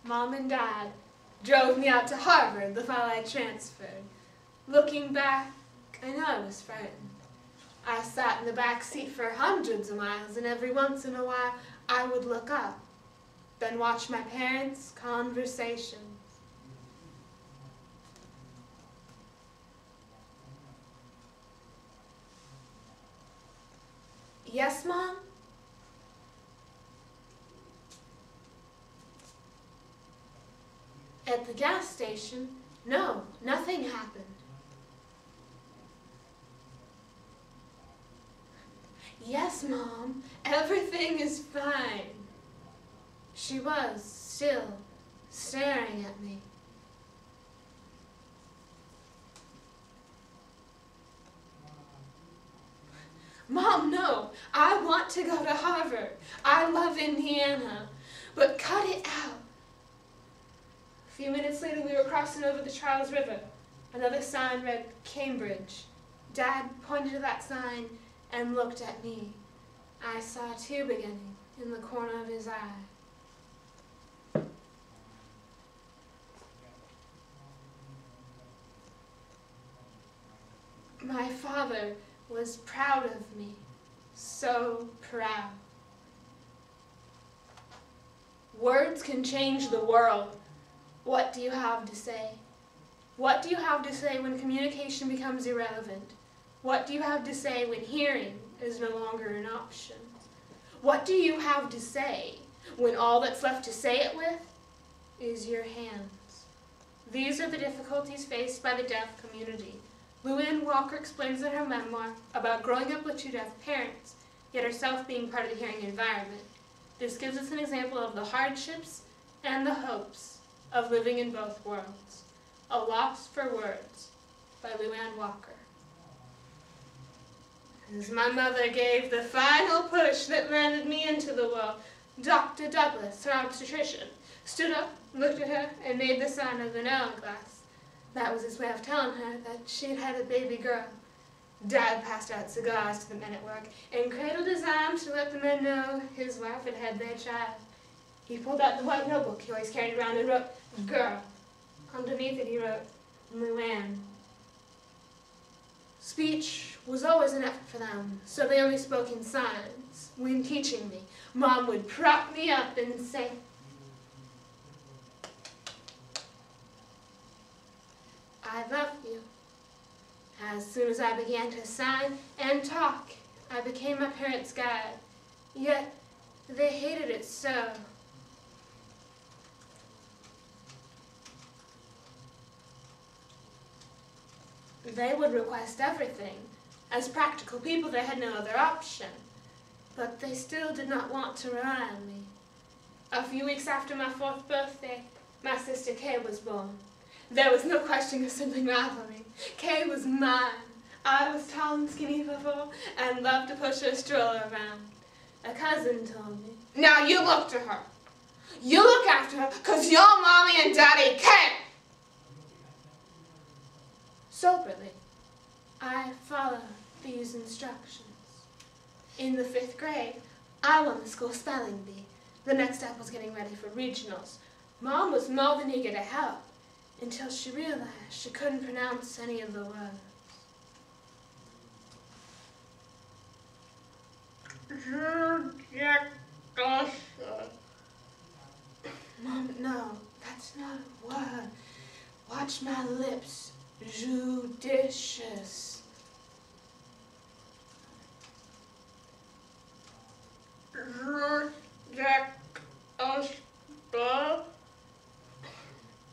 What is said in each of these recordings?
Mom and Dad drove me out to Harvard the fall I transferred. Looking back, I know I was frightened. I sat in the back seat for hundreds of miles, and every once in a while I would look up, then watch my parents' conversations. Yes, Mom? At the gas station, no, nothing happened. Yes, Mom, everything is fine. She was still staring at me. Mom, no, I want to go to Harvard. I love Indiana, but cut it out. A few minutes later, we were crossing over the Charles River. Another sign read Cambridge. Dad pointed to that sign and looked at me. I saw a tear beginning in the corner of his eye. My father was proud of me, so proud. Words can change the world. What do you have to say? What do you have to say when communication becomes irrelevant? What do you have to say when hearing is no longer an option? What do you have to say when all that's left to say it with is your hands? These are the difficulties faced by the deaf community. Luann Walker explains in her memoir about growing up with two deaf parents, yet herself being part of the hearing environment. This gives us an example of the hardships and the hopes of living in both worlds. A Loss for Words by Luann Walker. As my mother gave the final push that landed me into the world, Dr. Douglas, her obstetrician, stood up, looked at her, and made the sign of an hourglass. That was his way of telling her that she'd had a baby girl. Dad passed out cigars to the men at work and cradled his arm to let the men know his wife had had their child. He pulled out the white notebook he always carried around and wrote, "Girl." Underneath it he wrote, "Luann." Speech was always an effort for them, so they only spoke in signs. When teaching me, Mom would prop me up and say, "I love you." As soon as I began to sign and talk, I became my parents' guide. Yet, they hated it so. They would request everything. As practical people, they had no other option. But they still did not want to rely on me. A few weeks after my 4th birthday, my sister Kay was born. There was no question of sibling rivalry. Kay was mine. I was tall and skinny before and loved to push her stroller around. A cousin told me, "Now you look to her. You look after her because your mommy and daddy care." Soberly, I followed these instructions. In the 5th grade, I won the school spelling bee. The next step was getting ready for regionals. Mom was more than eager to help, until she realized she couldn't pronounce any of the words. Mom, no, that's not a word. Watch my lips. Judicious.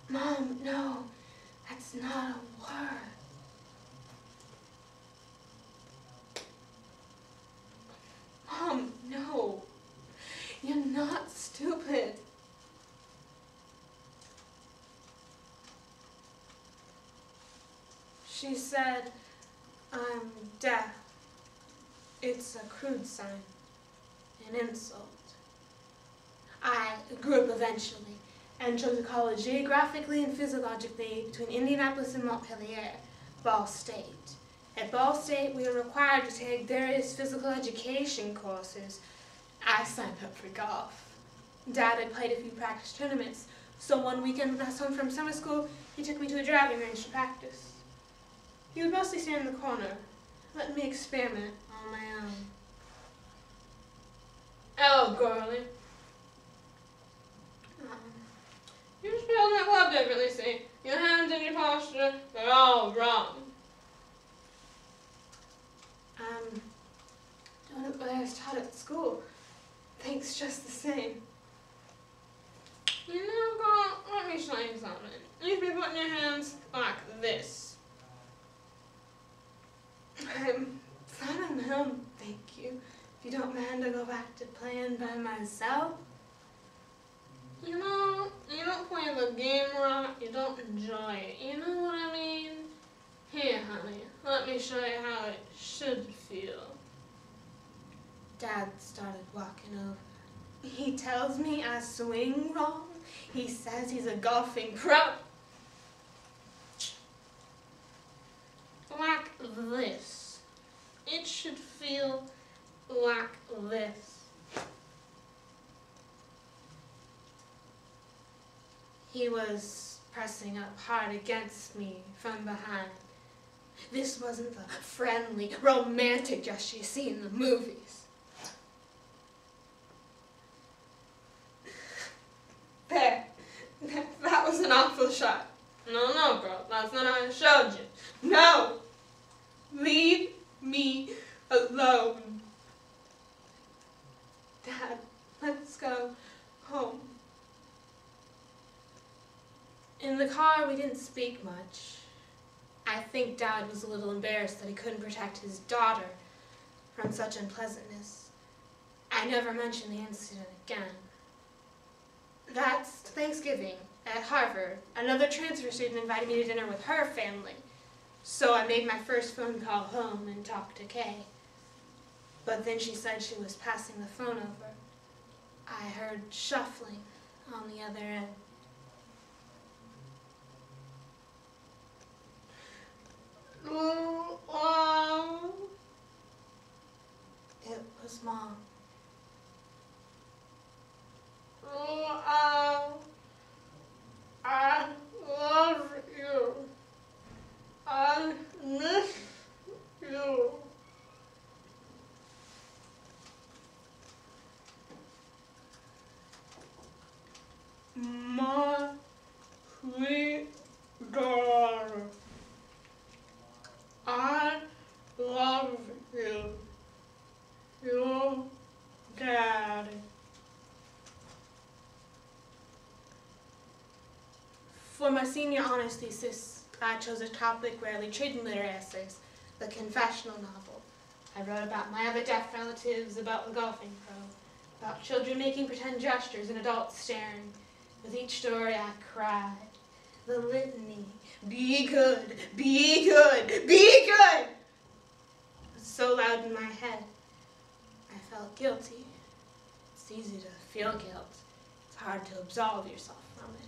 Mom, no, that's not a word. Mom, no, you're not stupid. She said, "I'm deaf." It's a crude sign, an insult. I grew up eventually and chose a college geographically and physiologically between Indianapolis and Montpelier, Ball State. At Ball State, we were required to take various physical education courses. I signed up for golf. Dad had played a few practice tournaments, So one weekend when I was home from summer school, he took me to the driving range to practice. He would mostly stand in the corner, letting me experiment on my own. "Hello, girlie. You just held that glove differently, see? Your hands and your posture, they're all wrong." Doing it what I was taught at school. Thanks just the same. "You know, girl, let me show you something. You should be putting your hands like this." "I'm fine on my own, thank you. If you don't mind, I'll go back to playing by myself." "You know, you don't play the game right, you don't enjoy it. You know what I mean? Here, honey, let me show you how it should feel." Dad started walking over. He tells me I swing wrong. He says he's a golfing pro. "Like this. It should feel like this." He was pressing up hard against me from behind. This wasn't the friendly, romantic gesture you see in the movies. There. That was an awful shot. No, girl, that's not how I showed you. No! Leave me alone. Dad, let's go home. In the car, we didn't speak much. I think Dad was a little embarrassed that he couldn't protect his daughter from such unpleasantness. I never mentioned the incident again. That's Thanksgiving at Harvard. Another transfer student invited me to dinner with her family. So I made my first phone call home and talked to Kay. But then she said she was passing the phone over. I heard shuffling on the other end. It was Mom. "I love you. I miss you." "My sweet daughter. I love you. Your Daddy." For my senior honors thesis, I chose a topic rarely treated in literary essays, the confessional novel. I wrote about my other deaf relatives, about the golfing pro, about children making pretend gestures and adults staring. With each story I cried. The litany, "Be good, be good, be good," was so loud in my head. I felt guilty. It's easy to feel guilt. It's hard to absolve yourself from it.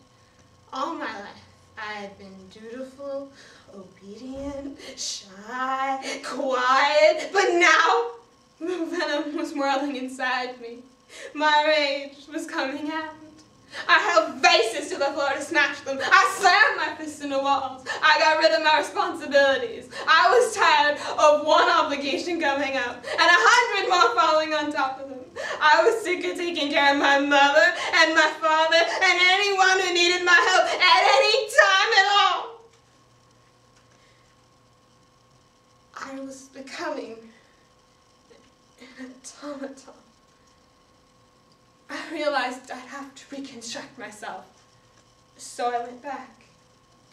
All my life, I had been dutiful, obedient, shy, quiet, but now the venom was whirling inside me. My rage was coming out. I held vases to the floor to smash them. I slammed my fists into walls. I got rid of my responsibilities. I was tired of one obligation coming up and 100 more falling on top of them. I was sick of taking care of my mother and my father and anyone who needed my help at any time at all. I was becoming an automaton. I realized I'd have to reconstruct myself, so I went back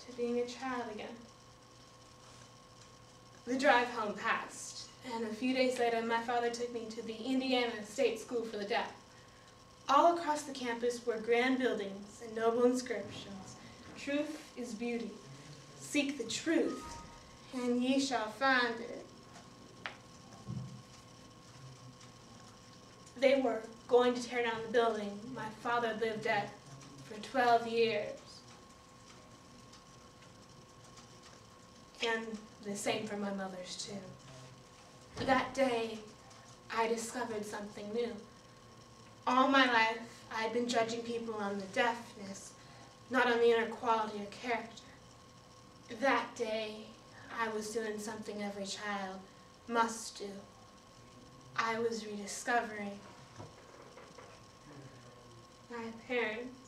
to being a child again. The drive home passed, and a few days later my father took me to the Indiana State School for the Deaf. All across the campus were grand buildings and noble inscriptions. "Truth is beauty. Seek the truth, and ye shall find it." They were going to tear down the building my father lived at for 12 years. And the same for my mother's too. That day, I discovered something new. All my life, I had been judging people on the deafness, not on the inner quality or character. That day, I was doing something every child must do. I was rediscovering my parents.